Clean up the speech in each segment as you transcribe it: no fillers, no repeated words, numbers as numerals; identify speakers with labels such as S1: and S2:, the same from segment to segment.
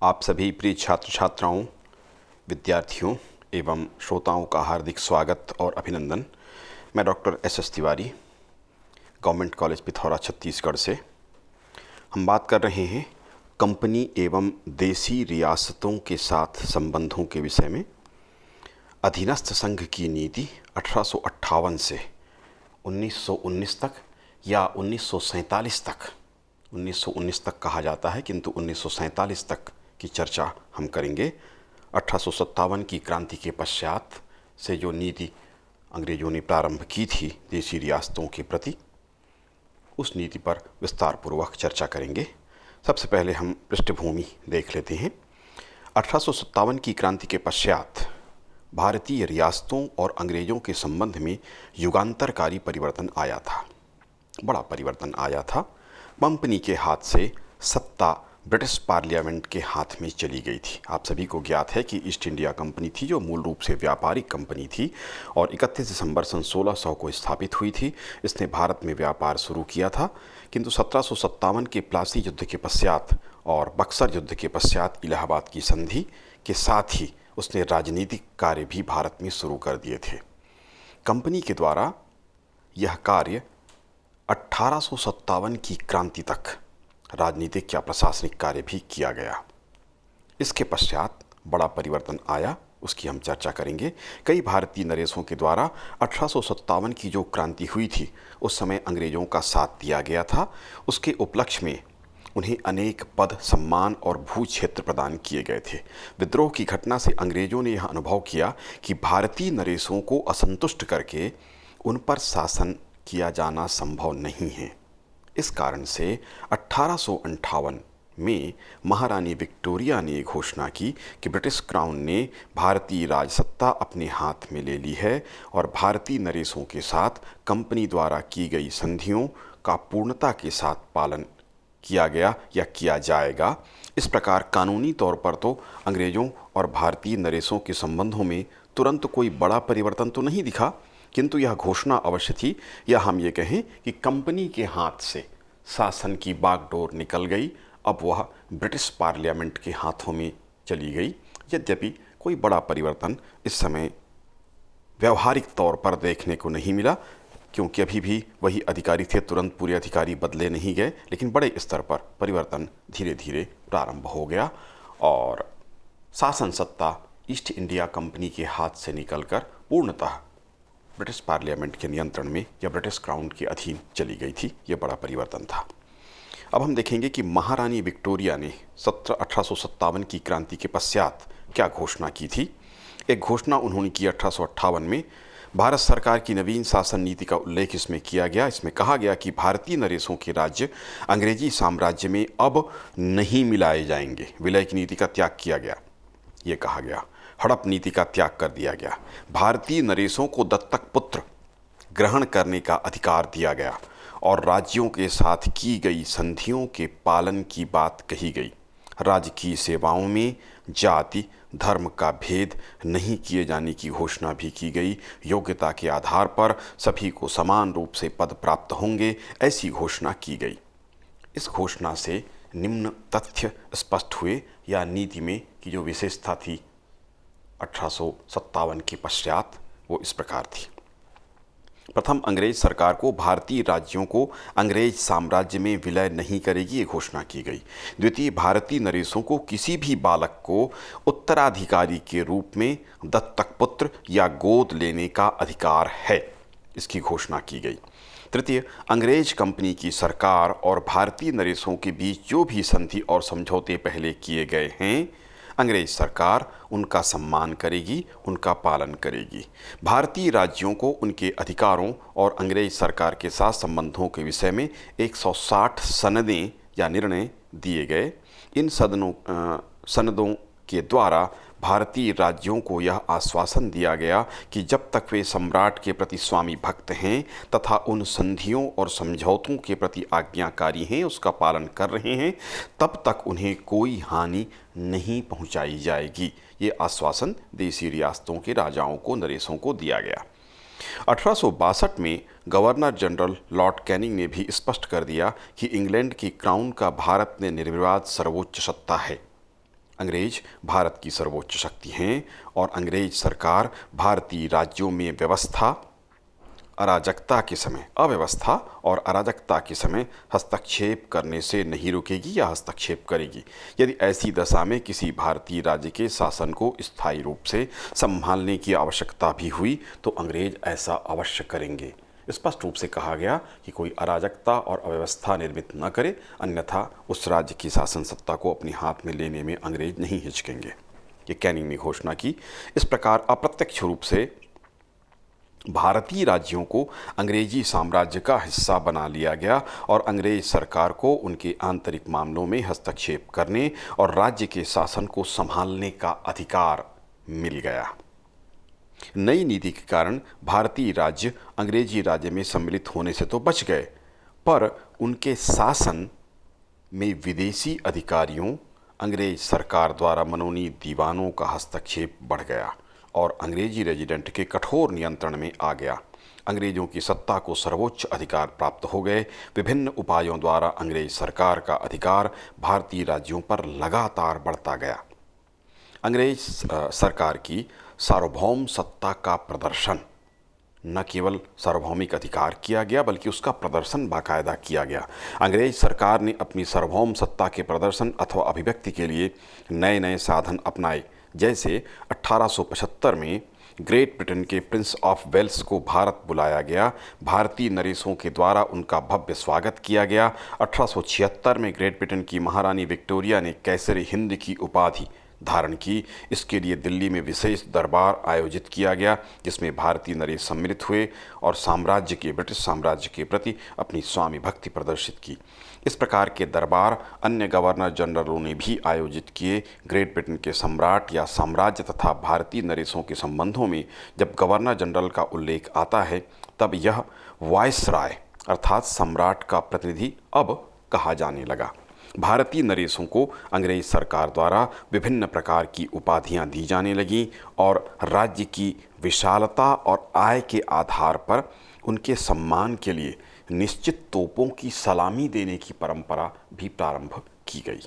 S1: आप सभी प्रिय छात्र छात्राओं, विद्यार्थियों एवं श्रोताओं का हार्दिक स्वागत और अभिनंदन। मैं doctor S Tiwari, government college Pithora, Chhattisgarh से। हम बात कर रहे हैं कंपनी एवं देसी रियासतों के साथ संबंधों के विषय में। अधीनस्थ संघ की नीति 1858 से 1919 तक या 1947 तक, 1919 तक कहा जाता है किंतु 1947 तक की चर्चा हम करेंगे। 1857 की क्रांति के पश्चात से जो नीति अंग्रेजों ने प्रारंभ की थी देसी रियासतों के प्रति, उस नीति पर विस्तार पूर्वक चर्चा करेंगे। सबसे पहले हम पृष्ठभूमि देख लेते हैं। 1857 की क्रांति के पश्चात भारतीय रियासतों और अंग्रेजों के संबंध में युगांतरकारी परिवर्तन आया था। बड़ा परिवर्तन आया था। कंपनी के हाथ से सत्ता ब्रिटिश पार्लियामेंट के हाथ में चली गई थी। आप सभी को ज्ञात है कि ईस्ट इंडिया कंपनी थी, जो मूल रूप से व्यापारिक कंपनी थी और 31 दिसंबर सन 1600 को स्थापित हुई थी। इसने भारत में व्यापार शुरू किया था, किंतु 1757 के प्लासी युद्ध के पश्चात और बक्सर युद्ध के पश्चात इलाहाबाद की संधि के साथ ही उसने राजनीतिक कार्य भी भारत में शुरू कर दिए थे। कंपनी के द्वारा यह कार्य 1857 की क्रांति तक राजनीतिक या प्रशासनिक कार्य भी किया गया। इसके पश्चात बड़ा परिवर्तन आया, उसकी हम चर्चा करेंगे। कई भारतीय नरेशों के द्वारा 1857 की जो क्रांति हुई थी उस समय अंग्रेजों का साथ दिया गया था। उसके उपलक्ष्य में उन्हें अनेक पद, सम्मान और भू क्षेत्र प्रदान किए गए थे। विद्रोह की घटना से अंग्रेजों ने यह अनुभव किया कि भारतीय नरेशों को असंतुष्ट करके उन पर शासन किया जाना संभव नहीं है। इस कारण से 1858 में महारानी विक्टोरिया ने घोषणा की कि ब्रिटिश क्राउन ने भारतीय राजसत्ता अपने हाथ में ले ली है और भारतीय नरेशों के साथ कंपनी द्वारा की गई संधियों का पूर्णता के साथ पालन किया गया या किया जाएगा। इस प्रकार कानूनी तौर पर तो अंग्रेजों और भारतीय नरेशों के संबंधों में तुरंत कोई बड़ा परिवर्तन तो नहीं दिखा, किंतु यह घोषणा अवश्य थी, या हम ये कहें कि कंपनी के हाथ से शासन की बागडोर निकल गई। अब वह ब्रिटिश पार्लियामेंट के हाथों में चली गई। यद्यपि कोई बड़ा परिवर्तन इस समय व्यवहारिक तौर पर देखने को नहीं मिला, क्योंकि अभी भी वही अधिकारी थे, तुरंत पूरे अधिकारी बदले नहीं गए, लेकिन बड़े स्तर पर परिवर्तन धीरे धीरे प्रारंभ हो गया और शासन सत्ता ईस्ट इंडिया कंपनी के हाथ से निकलकर पूर्णतः ब्रिटिश पार्लियामेंट के नियंत्रण में या ब्रिटिश क्राउन के अधीन चली गई थी। यह बड़ा परिवर्तन था। अब हम देखेंगे कि महारानी विक्टोरिया ने 1857 की क्रांति के पश्चात क्या घोषणा की थी। एक घोषणा उन्होंने की 1858 में। भारत सरकार की नवीन शासन नीति का उल्लेख इसमें किया गया। इसमें कहा गया कि भारतीय नरेशों के राज्य अंग्रेजी साम्राज्य में अब नहीं मिलाए जाएंगे। विलय की नीति का त्याग किया गया, ये कहा गया। हड़प नीति का त्याग कर दिया गया। भारतीय नरेशों को दत्तक पुत्र ग्रहण करने का अधिकार दिया गया और राज्यों के साथ की गई संधियों के पालन की बात कही गई। राजकीय सेवाओं में जाति धर्म का भेद नहीं किए जाने की घोषणा भी की गई। योग्यता के आधार पर सभी को समान रूप से पद प्राप्त होंगे, ऐसी घोषणा की गई। इस घोषणा से निम्न तथ्य स्पष्ट हुए, या नीति में की जो विशेषता थी 1857 के पश्चात, वो इस प्रकार थी। प्रथम, अंग्रेज सरकार को भारतीय राज्यों को अंग्रेज साम्राज्य में विलय नहीं करेगी, ये घोषणा की गई। द्वितीय, भारतीय नरेशों को किसी भी बालक को उत्तराधिकारी के रूप में दत्तक पुत्र या गोद लेने का अधिकार है, इसकी घोषणा की गई। तृतीय, अंग्रेज कंपनी की सरकार और भारतीय नरेशों के बीच जो भी संधि और समझौते पहले किए गए हैं, अंग्रेज सरकार उनका सम्मान करेगी, उनका पालन करेगी। भारतीय राज्यों को उनके अधिकारों और अंग्रेज सरकार के साथ संबंधों के विषय में 160 सनदें या निर्णय दिए गए। इन सनदों के द्वारा भारतीय राज्यों को यह आश्वासन दिया गया कि जब तक वे सम्राट के प्रति स्वामी भक्त हैं तथा उन संधियों और समझौतों के प्रति आज्ञाकारी हैं, उसका पालन कर रहे हैं, तब तक उन्हें कोई हानि नहीं पहुंचाई जाएगी। ये आश्वासन देसी रियासतों के राजाओं को, नरेशों को दिया गया। 1862 में गवर्नर जनरल लॉर्ड कैनिंग ने भी स्पष्ट कर दिया कि इंग्लैंड की क्राउन का भारत में निर्विवाद सर्वोच्च सत्ता है। अंग्रेज भारत की सर्वोच्च शक्ति हैं और अंग्रेज सरकार भारतीय राज्यों में अव्यवस्था और अराजकता के समय हस्तक्षेप करने से नहीं रुकेगी या हस्तक्षेप करेगी। यदि ऐसी दशा में किसी भारतीय राज्य के शासन को स्थायी रूप से संभालने की आवश्यकता भी हुई तो अंग्रेज ऐसा अवश्य करेंगे। स्पष्ट रूप से कहा गया कि कोई अराजकता और अव्यवस्था निर्मित न करे, अन्यथा उस राज्य की शासन सत्ता को अपने हाथ में लेने में अंग्रेज नहीं हिचकेंगे। ये कैनिंग ने घोषणा की। इस प्रकार अप्रत्यक्ष रूप से भारतीय राज्यों को अंग्रेजी साम्राज्य का हिस्सा बना लिया गया और अंग्रेज सरकार को उनके आंतरिक मामलों में हस्तक्षेप करने और राज्य के शासन को संभालने का अधिकार मिल गया। नई नीति के कारण भारतीय राज्य अंग्रेजी राज्य में सम्मिलित होने से तो बच गए, पर उनके शासन में विदेशी अधिकारियों, अंग्रेज सरकार द्वारा मनोनीत दीवानों का हस्तक्षेप बढ़ गया और अंग्रेजी रेजिडेंट के कठोर नियंत्रण में आ गया। अंग्रेजों की सत्ता को सर्वोच्च अधिकार प्राप्त हो गए। विभिन्न उपायों द्वारा अंग्रेज सरकार का अधिकार भारतीय राज्यों पर लगातार बढ़ता गया। अंग्रेज सरकार की सार्वभौम सत्ता का प्रदर्शन, न केवल सार्वभौमिक अधिकार किया गया बल्कि उसका प्रदर्शन बाकायदा किया गया। अंग्रेज सरकार ने अपनी सार्वभौम सत्ता के प्रदर्शन अथवा अभिव्यक्ति के लिए नए नए साधन अपनाए। जैसे 1875 में ग्रेट ब्रिटेन के प्रिंस ऑफ वेल्स को भारत बुलाया गया, भारतीय नरेशों के द्वारा उनका भव्य स्वागत किया गया। 1876 में ग्रेट ब्रिटेन की महारानी विक्टोरिया ने कैसर हिंद की उपाधि धारण की। इसके लिए दिल्ली में विशेष दरबार आयोजित किया गया जिसमें भारतीय नरेश सम्मिलित हुए और ब्रिटिश साम्राज्य के प्रति अपनी स्वामी भक्ति प्रदर्शित की। इस प्रकार के दरबार अन्य गवर्नर जनरलों ने भी आयोजित किए। ग्रेट ब्रिटेन के सम्राट या साम्राज्य तथा भारतीय नरेशों के संबंधों में जब गवर्नर जनरल का उल्लेख आता है तब यह वायसराय अर्थात सम्राट का प्रतिनिधि अब कहा जाने लगा। भारतीय नरेशों को अंग्रेज सरकार द्वारा विभिन्न प्रकार की उपाधियां दी जाने लगीं और राज्य की विशालता और आय के आधार पर उनके सम्मान के लिए निश्चित तोपों की सलामी देने की परंपरा भी प्रारंभ की गई।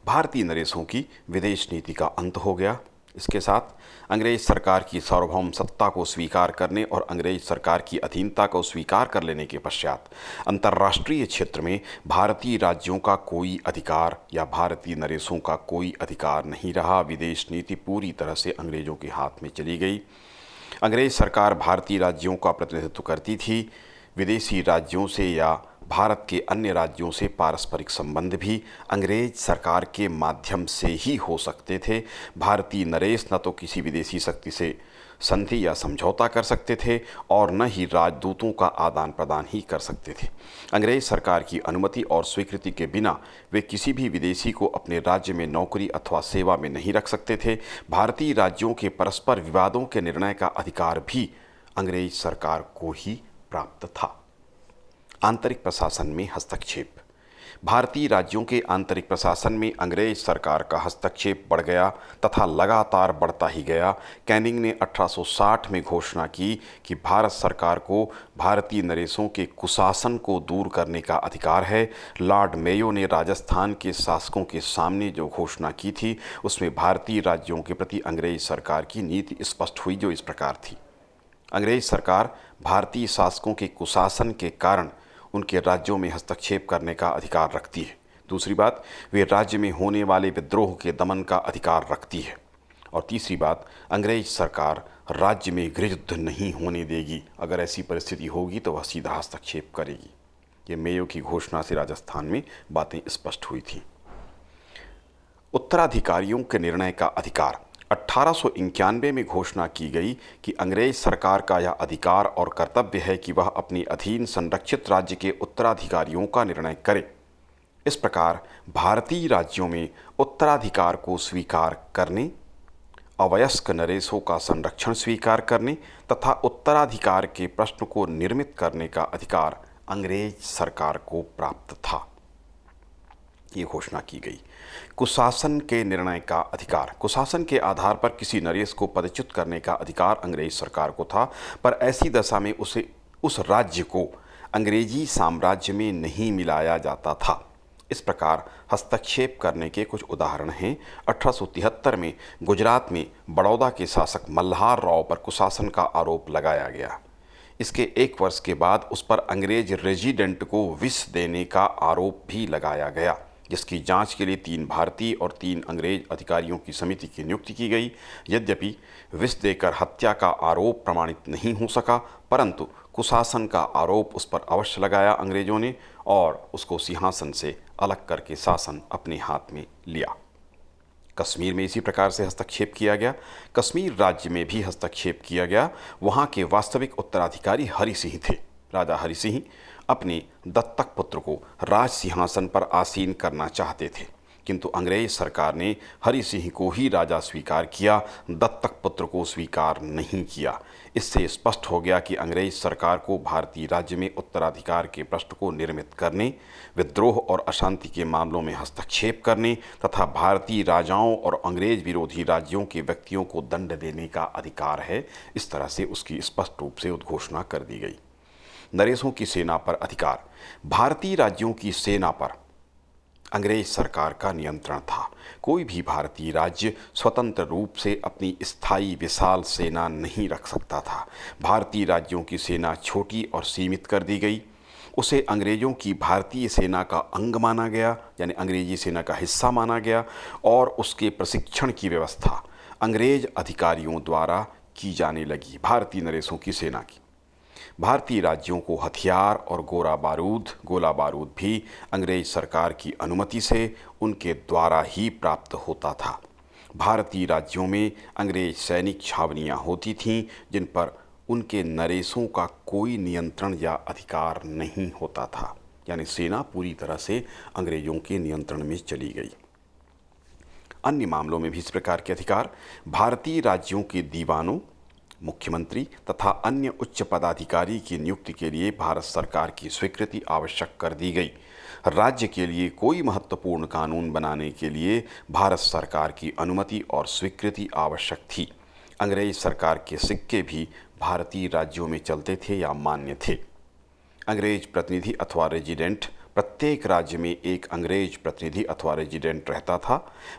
S1: भारतीय नरेशों की विदेश नीति का अंत हो गया। इसके साथ अंग्रेज सरकार की सार्वभौम सत्ता को स्वीकार करने और अंग्रेज सरकार की अधीनता को स्वीकार कर लेने के पश्चात अंतर्राष्ट्रीय क्षेत्र में भारतीय राज्यों का कोई अधिकार या भारतीय नरेशों का कोई अधिकार नहीं रहा। विदेश नीति पूरी तरह से अंग्रेजों के हाथ में चली गई। अंग्रेज सरकार भारतीय राज्यों का प्रतिनिधित्व करती थी। विदेशी राज्यों से या भारत के अन्य राज्यों से पारस्परिक संबंध भी अंग्रेज सरकार के माध्यम से ही हो सकते थे। भारतीय नरेश न तो किसी विदेशी शक्ति से संधि या समझौता कर सकते थे और न ही राजदूतों का आदान प्रदान ही कर सकते थे। अंग्रेज सरकार की अनुमति और स्वीकृति के बिना वे किसी भी विदेशी को अपने राज्य में नौकरी अथवा सेवा में नहीं रख सकते थे। भारतीय राज्यों के परस्पर विवादों के निर्णय का अधिकार भी अंग्रेज सरकार को ही प्राप्त था। आंतरिक प्रशासन में हस्तक्षेप। भारतीय राज्यों के आंतरिक प्रशासन में अंग्रेज सरकार का हस्तक्षेप बढ़ गया तथा लगातार बढ़ता ही गया। कैनिंग ने 1860 में घोषणा की कि भारत सरकार को भारतीय नरेशों के कुशासन को दूर करने का अधिकार है। लॉर्ड मेयो ने राजस्थान के शासकों के सामने जो घोषणा की थी उसमें भारतीय राज्यों के प्रति अंग्रेज सरकार की नीति स्पष्ट हुई, जो इस प्रकार थी। अंग्रेज सरकार भारतीय शासकों के कुशासन के कारण उनके राज्यों में हस्तक्षेप करने का अधिकार रखती है। दूसरी बात, वे राज्य में होने वाले विद्रोह के दमन का अधिकार रखती है। और तीसरी बात, अंग्रेज सरकार राज्य में गृहयुद्ध नहीं होने देगी। अगर ऐसी परिस्थिति होगी तो वह सीधा हस्तक्षेप करेगी। ये मेयो की घोषणा से राजस्थान में बातें स्पष्ट हुई थी। उत्तराधिकारियों के निर्णय का अधिकार। 1891 में घोषणा की गई कि अंग्रेज सरकार का यह अधिकार और कर्तव्य है कि वह अपनी अधीन संरक्षित राज्य के उत्तराधिकारियों का निर्णय करे। इस प्रकार भारतीय राज्यों में उत्तराधिकार को स्वीकार करने, अवयस्क नरेशों का संरक्षण स्वीकार करने तथा उत्तराधिकार के प्रश्न को निर्मित करने का अधिकार अंग्रेज सरकार को प्राप्त था। ये घोषणा की गई। कुशासन के निर्णय का अधिकार। कुशासन के आधार पर किसी नरेश को पदच्युत करने का अधिकार अंग्रेज सरकार को था, पर ऐसी दशा में उस राज्य को अंग्रेजी साम्राज्य में नहीं मिलाया जाता था। इस प्रकार हस्तक्षेप करने के कुछ उदाहरण हैं। 1873 में गुजरात में बड़ौदा के शासक मल्हार राव पर कुशासन का आरोप लगाया गया। इसके एक वर्ष के बाद उस पर अंग्रेज रेजिडेंट को विष देने का आरोप भी लगाया गया, जिसकी जांच के लिए 3 भारतीय और 3 अंग्रेज अधिकारियों की समिति की नियुक्ति की गई। यद्यपि विष देकर हत्या का आरोप प्रमाणित नहीं हो सका, परंतु कुशासन का आरोप उस पर अवश्य लगाया अंग्रेजों ने और उसको सिंहासन से अलग करके शासन अपने हाथ में लिया। कश्मीर में इसी प्रकार से हस्तक्षेप किया गया। कश्मीर राज्य में भी हस्तक्षेप किया गया। वहाँ के वास्तविक उत्तराधिकारी हरि सिंह थे। राजा हरि सिंह अपने दत्तक पुत्र को राज सिंहासन पर आसीन करना चाहते थे, किंतु अंग्रेज सरकार ने हरि सिंह को ही राजा स्वीकार किया, दत्तक पुत्र को स्वीकार नहीं किया। इससे स्पष्ट हो गया कि अंग्रेज सरकार को भारतीय राज्य में उत्तराधिकार के प्रश्न को निर्मित करने, विद्रोह और अशांति के मामलों में हस्तक्षेप करने तथा भारतीय राजाओं और अंग्रेज विरोधी राज्यों के व्यक्तियों को दंड देने का अधिकार है। इस तरह से उसकी स्पष्ट रूप से उद्घोषणा कर दी गई। नरेशों की सेना पर अधिकार। भारतीय राज्यों की सेना पर अंग्रेज सरकार का नियंत्रण था। कोई भी भारतीय राज्य स्वतंत्र रूप से अपनी स्थायी विशाल सेना नहीं रख सकता था। भारतीय राज्यों की सेना छोटी और सीमित कर दी गई। उसे अंग्रेजों की भारतीय सेना का अंग माना गया, यानी अंग्रेजी सेना का हिस्सा माना गया, और उसके प्रशिक्षण की व्यवस्था अंग्रेज अधिकारियों द्वारा की जाने लगी। भारतीय नरेशों की सेना की भारतीय राज्यों को हथियार और गोला बारूद भी अंग्रेज सरकार की अनुमति से उनके द्वारा ही प्राप्त होता था। भारतीय राज्यों में अंग्रेज सैनिक छावनियां होती थीं, जिन पर उनके नरेशों का कोई नियंत्रण या अधिकार नहीं होता था, यानी सेना पूरी तरह से अंग्रेजों के नियंत्रण में चली गई। अन्य मामलों में भी इस प्रकार के अधिकार भारतीय राज्यों के दीवानों, मुख्यमंत्री तथा अन्य उच्च पदाधिकारी की नियुक्ति के लिए भारत सरकार की स्वीकृति आवश्यक कर दी गई। राज्य के लिए कोई महत्वपूर्ण कानून बनाने के लिए भारत सरकार की अनुमति और स्वीकृति आवश्यक थी। अंग्रेज सरकार के सिक्के भी भारतीय राज्यों में चलते थे या मान्य थे। अंग्रेज प्रतिनिधि अथवा रेजिडेंट, प्रत्येक राज्य में एक अंग्रेज प्रतिनिधि अथवा रेजिडेंट रहता था।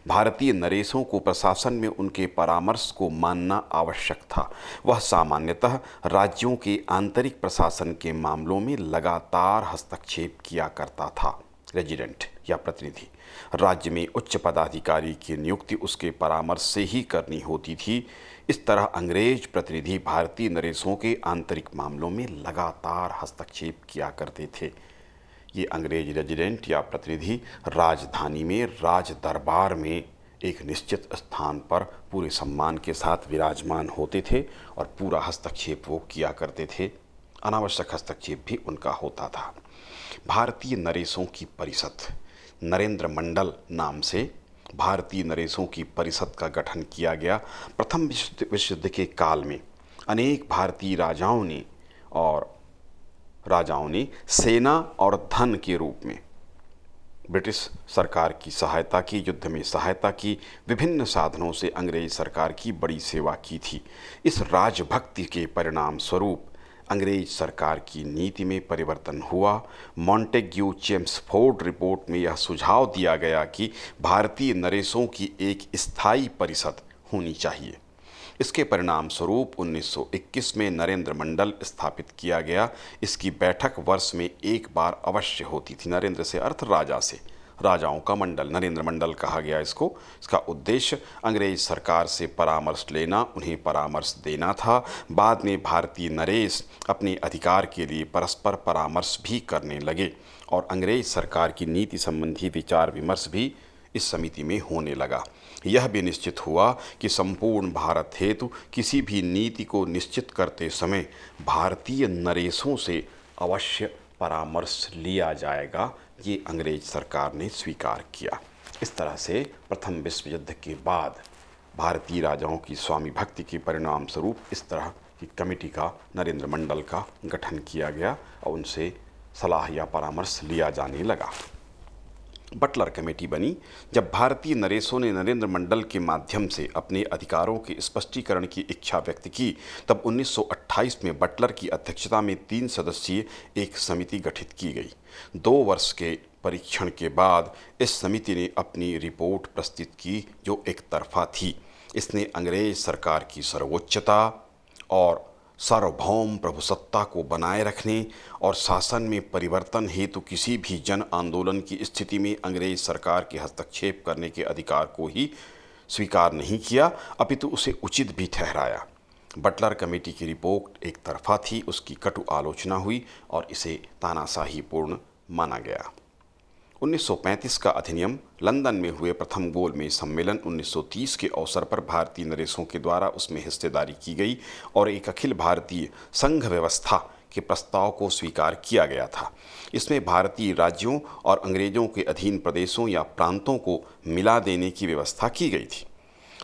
S1: भारतीय नरेशों को प्रशासन में उनके परामर्श को मानना आवश्यक था। वह सामान्यतः राज्यों के आंतरिक प्रशासन के मामलों में लगातार हस्तक्षेप किया करता था। रेजिडेंट या प्रतिनिधि राज्य में उच्च पदाधिकारी की नियुक्ति उसके परामर्श से ही करनी होती थी। इस तरह अंग्रेज प्रतिनिधि भारतीय नरेशों के आंतरिक मामलों में लगातार हस्तक्षेप किया करते थे। ये अंग्रेज रेजिडेंट या प्रतिनिधि राजधानी में राज दरबार में एक निश्चित स्थान पर पूरे सम्मान के साथ विराजमान होते थे और पूरा हस्तक्षेप वो किया करते थे। अनावश्यक हस्तक्षेप भी उनका होता था। भारतीय नरेशों की परिषद, नरेंद्र मंडल नाम से भारतीय नरेशों की परिषद का गठन किया गया। प्रथम विश्व युद्ध के काल में अनेक भारतीय राजाओं ने सेना और धन के रूप में ब्रिटिश सरकार की सहायता की, युद्ध में सहायता की, विभिन्न साधनों से अंग्रेज सरकार की बड़ी सेवा की थी। इस राजभक्ति के परिणाम स्वरूप अंग्रेज सरकार की नीति में परिवर्तन हुआ। मॉन्टेग्यू चेम्सफोर्ड रिपोर्ट में यह सुझाव दिया गया कि भारतीय नरेशों की एक स्थायी परिषद होनी चाहिए। इसके परिणाम स्वरूप 1921 में नरेंद्र मंडल स्थापित किया गया। इसकी बैठक वर्ष में एक बार अवश्य होती थी। नरेंद्र से अर्थ राजा से, राजाओं का मंडल, नरेंद्र मंडल कहा गया इसको। इसका उद्देश्य अंग्रेज सरकार से परामर्श लेना, उन्हें परामर्श देना था। बाद में भारतीय नरेश अपने अधिकार के लिए परस्पर परामर्श भी करने लगे और अंग्रेज सरकार की नीति संबंधी विचार विमर्श भी इस समिति में होने लगा। यह भी निश्चित हुआ कि संपूर्ण भारत हेतु किसी भी नीति को निश्चित करते समय भारतीय नरेशों से अवश्य परामर्श लिया जाएगा। ये अंग्रेज सरकार ने स्वीकार किया। इस तरह से प्रथम विश्व युद्ध के बाद भारतीय राजाओं की स्वामी भक्ति के परिणाम स्वरूप इस तरह की कमेटी का, नरेंद्र मंडल का गठन किया गया और उनसे सलाह या परामर्श लिया जाने लगा। बटलर कमेटी बनी। जब भारतीय नरेशों ने नरेंद्र मंडल के माध्यम से अपने अधिकारों के स्पष्टीकरण की इच्छा व्यक्त की, तब 1928 में बटलर की अध्यक्षता में 3 सदस्यीय एक समिति गठित की गई। 2 वर्ष के परीक्षण के बाद इस समिति ने अपनी रिपोर्ट प्रस्तुत की जो एक तरफा थी। इसने अंग्रेज सरकार की सर्वोच्चता और सार्वभौम प्रभुसत्ता को बनाए रखने और शासन में परिवर्तन हेतु किसी भी जन आंदोलन की स्थिति में अंग्रेज सरकार के हस्तक्षेप करने के अधिकार को ही स्वीकार नहीं किया, अपितु उसे उचित भी ठहराया। बटलर कमेटी की रिपोर्ट एक तरफा थी, उसकी कटु आलोचना हुई और इसे तानाशाहीपूर्ण माना गया। 1935 का अधिनियम, लंदन में हुए प्रथम गोलमेज सम्मेलन 1930 के अवसर पर भारतीय नरेशों के द्वारा उसमें हिस्सेदारी की गई और एक अखिल भारतीय संघ व्यवस्था के प्रस्ताव को स्वीकार किया गया था। इसमें भारतीय राज्यों और अंग्रेजों के अधीन प्रदेशों या प्रांतों को मिला देने की व्यवस्था की गई थी।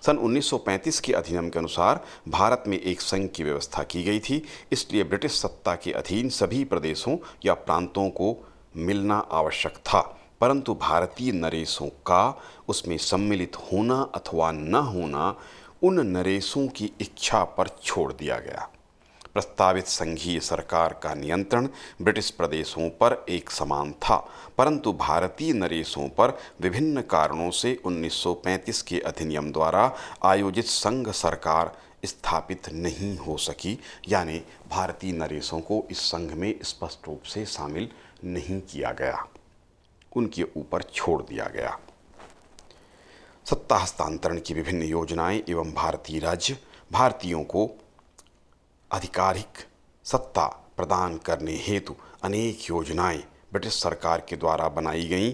S1: सन 1935 के अधिनियम के अनुसार भारत में एक संघ की व्यवस्था की गई थी, इसलिए ब्रिटिश सत्ता के अधीन सभी प्रदेशों या प्रांतों को मिलना आवश्यक था, परंतु भारतीय नरेशों का उसमें सम्मिलित होना अथवा न होना उन नरेशों की इच्छा पर छोड़ दिया गया। प्रस्तावित संघीय सरकार का नियंत्रण ब्रिटिश प्रदेशों पर एक समान था, परंतु भारतीय नरेशों पर विभिन्न कारणों से 1935 के अधिनियम द्वारा आयोजित संघ सरकार स्थापित नहीं हो सकी, यानी भारतीय नरेशों को इस संघ में स्पष्ट रूप से शामिल नहीं किया गया, उनके ऊपर छोड़ दिया गया। सत्ता हस्तांतरण की विभिन्न योजनाएं एवं भारतीय राज्य भारतीयों को आधिकारिक सत्ता प्रदान करने हेतु अनेक योजनाएं ब्रिटिश सरकार के द्वारा बनाई गईं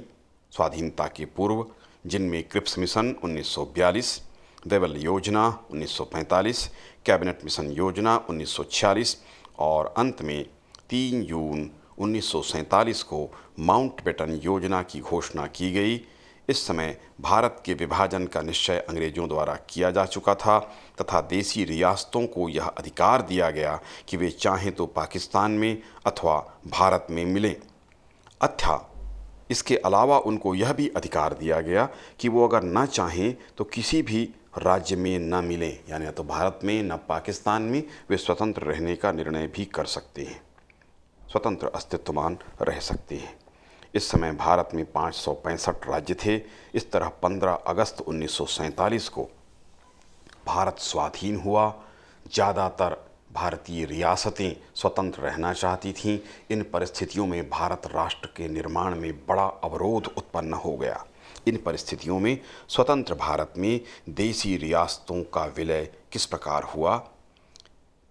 S1: स्वाधीनता के पूर्व, जिनमें क्रिप्स मिशन 1942, देवल योजना 1945, कैबिनेट मिशन योजना 1946 और अंत में 3 जून 1947 को माउंटबेटन योजना की घोषणा की गई। इस समय भारत के विभाजन का निश्चय अंग्रेजों द्वारा किया जा चुका था तथा देसी रियासतों को यह अधिकार दिया गया कि वे चाहें तो पाकिस्तान में अथवा भारत में मिलें। अथवा इसके अलावा उनको यह भी अधिकार दिया गया कि वो अगर न चाहें तो किसी भी राज्य में न मिलें, यानी न तो भारत में न पाकिस्तान में, वे स्वतंत्र रहने का निर्णय भी कर सकते हैं, स्वतंत्र अस्तित्वमान रह सकते हैं। इस समय भारत में 565 राज्य थे। इस तरह 15 अगस्त 1947 को भारत स्वाधीन हुआ। ज़्यादातर भारतीय रियासतें स्वतंत्र रहना चाहती थीं। इन परिस्थितियों में भारत राष्ट्र के निर्माण में बड़ा अवरोध उत्पन्न हो गया। इन परिस्थितियों में स्वतंत्र भारत में देसी रियासतों का विलय किस प्रकार हुआ,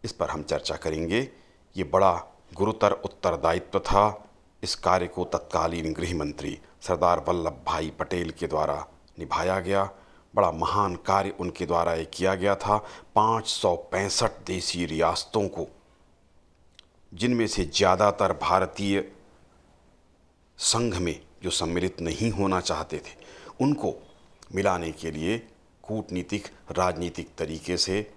S1: इस पर हम चर्चा करेंगे। ये बड़ा गुरुतर उत्तरदायित्व था। इस कार्य को तत्कालीन गृह मंत्री सरदार वल्लभ भाई पटेल के द्वारा निभाया गया। बड़ा महान कार्य उनके द्वारा ये किया गया था। 565 देसी रियासतों को, जिनमें से ज़्यादातर भारतीय संघ में जो सम्मिलित नहीं होना चाहते थे, उनको मिलाने के लिए कूटनीतिक राजनीतिक तरीके से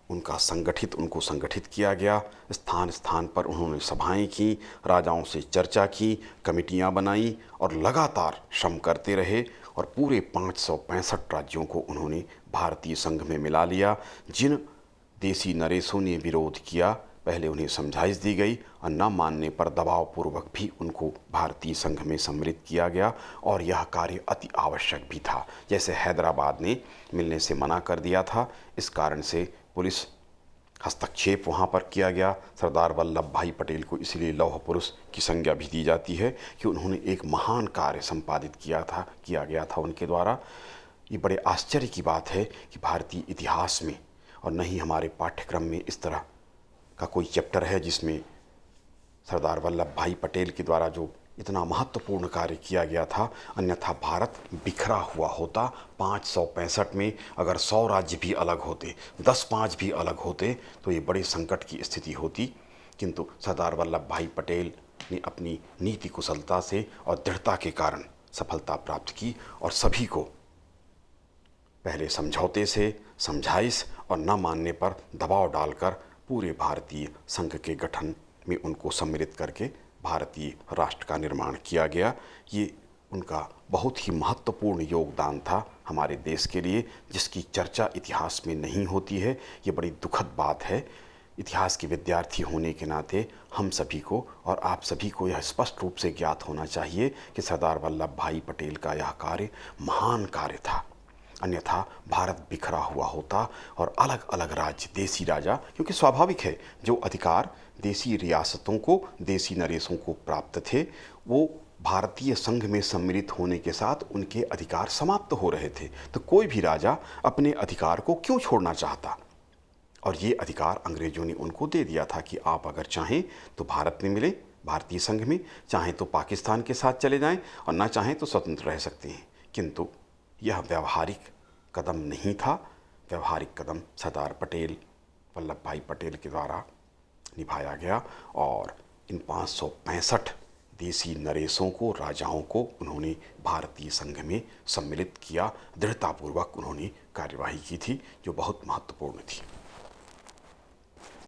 S1: उनको संगठित किया गया। स्थान स्थान पर उन्होंने सभाएं की, राजाओं से चर्चा की, कमेटियां बनाई और लगातार श्रम करते रहे और पूरे 565 राज्यों को उन्होंने भारतीय संघ में मिला लिया। जिन देसी नरेशों ने विरोध किया, पहले उन्हें समझाइश दी गई और न मानने पर दबावपूर्वक भी उनको भारतीय संघ में सम्मिलित किया गया और यह कार्य अति आवश्यक भी था। जैसे हैदराबाद ने मिलने से मना कर दिया था, इस कारण से पुलिस हस्तक्षेप वहाँ पर किया गया। सरदार वल्लभ भाई पटेल को इसलिए लौह पुरुष की संज्ञा भी दी जाती है कि उन्होंने एक महान कार्य संपादित किया गया था उनके द्वारा। ये बड़े आश्चर्य की बात है कि भारतीय इतिहास में और न ही हमारे पाठ्यक्रम में इस तरह का कोई चैप्टर है जिसमें सरदार वल्लभ भाई पटेल के द्वारा जो इतना महत्वपूर्ण कार्य किया गया था। अन्यथा भारत बिखरा हुआ होता। 565 में अगर 100 राज्य भी अलग होते, 10-5 भी अलग होते, तो ये बड़े संकट की स्थिति होती। किंतु सरदार वल्लभ भाई पटेल ने अपनी नीति कुशलता से और दृढ़ता के कारण सफलता प्राप्त की और सभी को पहले समझौते से, समझाइश और न मानने पर दबाव डालकर पूरे भारतीय संघ के गठन में उनको सम्मिलित करके भारतीय राष्ट्र का निर्माण किया गया। ये उनका बहुत ही महत्वपूर्ण योगदान था हमारे देश के लिए, जिसकी चर्चा इतिहास में नहीं होती है। ये बड़ी दुखद बात है इतिहास के विद्यार्थी होने के नाते हम सभी को और आप सभी को यह स्पष्ट रूप से ज्ञात होना चाहिए कि सरदार वल्लभ भाई पटेल का यह कार्य महान कार्य था। अन्यथा भारत बिखरा हुआ होता और अलग अलग राज्य, देसी राजा, क्योंकि स्वाभाविक है जो अधिकार देसी रियासतों को, देसी नरेशों को प्राप्त थे, वो भारतीय संघ में सम्मिलित होने के साथ उनके अधिकार समाप्त हो रहे थे। तो कोई भी राजा अपने अधिकार को क्यों छोड़ना चाहता? और ये अधिकार अंग्रेजों ने उनको दे दिया था कि आप अगर चाहें तो भारत में मिले, भारतीय संघ में, चाहें तो पाकिस्तान के साथ चले जाएं और ना चाहें तो स्वतंत्र रह सकते हैं। किंतु यह व्यवहारिक कदम नहीं था। व्यवहारिक कदम सरदार पटेल, वल्लभ भाई पटेल के द्वारा निभाया गया और इन 565 देसी नरेशों को, राजाओं को उन्होंने भारतीय संघ में सम्मिलित किया। दृढ़तापूर्वक उन्होंने कार्यवाही की थी जो बहुत महत्वपूर्ण थी।